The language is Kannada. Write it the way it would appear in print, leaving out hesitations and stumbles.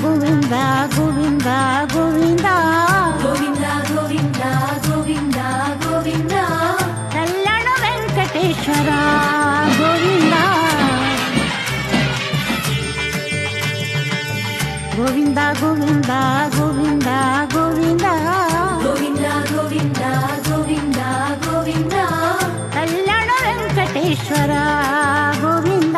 ಗೋವಿಂದ ಗೋವಿಂದ ಗೋವಿಂದ ಗೋವಿಂದ ಗೋವಿಂದ ಗೋವಿಂದ ಗೋವಿಂದ ಕಲ್ಯಾಣ ವೆಂಕಟೇಶ್ವರ ಗೋವಿಂದ ಗೋವಿಂದ ಗೋವಿಂದ ಗೋವಿಂದ ಗೋವಿಂದ ಗೋವಿಂದ ಗೋವಿಂದ ಗೋವಿಂದ ಗೋವಿಂದ ಕಲ್ಯಾಣ ವೆಂಕಟೇಶ್ವರ ಗೋವಿಂದ